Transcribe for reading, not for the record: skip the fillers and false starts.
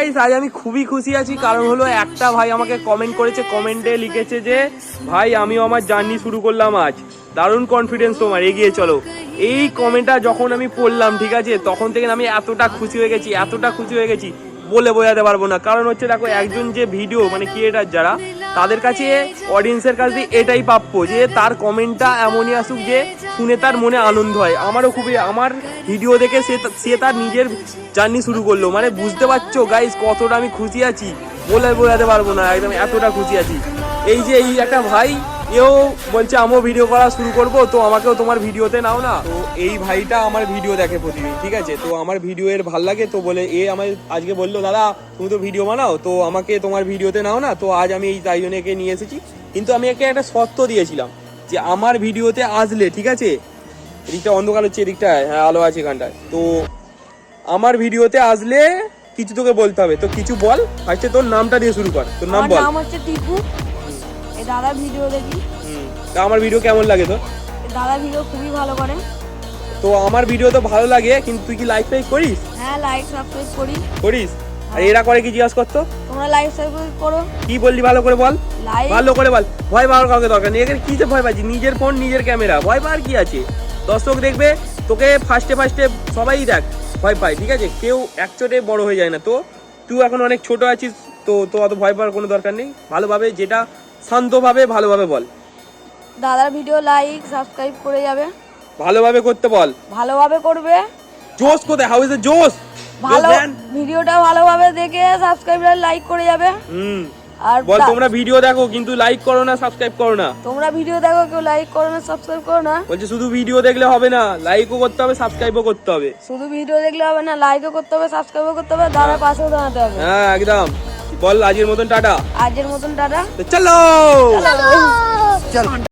Guys আজ আমি খুবই খুশি আছি, কারণ হলো একটা ভাই আমাকে কমেন্ট করেছে, কমেন্টে লিখেছে যে ভাই আমিও আমার জার্নি শুরু করলাম আজ, দারুণ কনফিডেন্স তোমার, এগিয়ে চলো। এই কমেন্টটা যখন আমি পড়লাম, ঠিক আছে, তখন থেকে আমি এতটা খুশি হয়ে গেছি বলে বোঝাতে পারবো না। কারণ হচ্ছে দেখো, একজন যে ভিডিও মানে ক্রিয়েটার যারা, তাদের কাছে অডিয়েন্সের কাছে এটাই প্রাপ্য যে তার কমেন্টটা এমনই আসুক যে শুনে তার মনে আনন্দ হয়। আমারও খুবই, আমার ভিডিও দেখে সে তার নিজের জার্নি শুরু করলো, মানে বুঝতে পারছো গাইস কতটা আমি খুশি আছি, বলে বোঝাতে পারবো না, একদম এতটা খুশি আছি। এই যে এই একটা ভাই, এও বলছে আমিও ভিডিও করা শুরু করবো, তো আমাকেও তোমার ভিডিওতে নাও না। তো এই ভাইটা আমার ভিডিও দেখে প্রতিদিন, ঠিক আছে, তো আমার ভিডিও এর ভাল লাগে, তো বলে এ আমার আজকে বললো দাদা তুমি তো ভিডিও বানাও, তো আমাকে তোমার ভিডিওতে নাও না। তো আজ আমি এই তাই জন্য একে নিয়ে এসেছি, কিন্তু আমি একে একটা শর্ত দিয়েছিলাম যে আমার ভিডিওতে আসলে, ঠিক আছে, এদিকটা অন্ধকার হচ্ছে, এদিকটা হ্যাঁ আলো আছে এখানটায়, তো আমার ভিডিওতে আসলে কিছু তোকে বলতে হবে, তো কিছু বল। ফার্স্টে তোর নামটা দিয়ে শুরু কর, তোর নাম বল। আমার নাম হচ্ছে টিপু। এই দাদা ভিডিও দেখি। তা আমার ভিডিও কেমন লাগে তোর? দাদা ভিডিও খুবই ভালো করে। তো আমার ভিডিও তো ভালো লাগে, কিন্তু তুই কি লাইক টাইক করিস? হ্যাঁ, লাইক সাবস্ক্রাইব করিস? আর এরা করে কি জিজ্ঞাসা করতো? তোমরা লাইক সাবস্ক্রাইব করো। কি বললি ভালো করে বল, লাইক ভালো করে বল। ভয় পাওয়ার কাউকে দরকার নেই, এখানে কি যে ভয় পাচ্ছি, নিজের ফোন নিজের ক্যামেরা, ভয় পাওয়ার কি আছে? দর্শক দেখবে তোকে, ফার্স্টে সবাই দেখ ভয় পায়, ঠিক আছে, কেউ একচোটে বড় হয়ে যায় না। তো তুই এখন অনেক ছোট আছিস, তো অত ভয় পাওয়ার কোনো দরকার নেই। ভালোভাবে, যেটা শান্তভাবে ভালোভাবে বল। দাদার ভিডিও লাইক সাবস্ক্রাইব করে যাবে। ভালোভাবে করতে বল, ভালোভাবে করবে। জোশ কোথায়, হাউ ইজ দ্য জোশ? ভালো ভিডিওটা ভালোভাবে দেখে সাবস্ক্রাইব আর লাইক করে যাবে। আর বল তোমরা ভিডিও দেখো কিন্তু লাইক করো না, সাবস্ক্রাইব করো না। তোমরা ভিডিও দেখো, কেউ লাইক করো না, সাবস্ক্রাইব করো না। বলছে শুধু ভিডিও দেখলে হবে না, লাইকও করতে হবে, সাবস্ক্রাইবও করতে হবে। শুধু ভিডিও দেখলে হবে না, লাইকও করতে হবে, সাবস্ক্রাইবও করতে হবে, দাদার পাশেও দাঁড়াতে হবে। হ্যাঁ একদম। বল আজকের মতন টাটা। আজকের মতন টাটা। চলো চলো।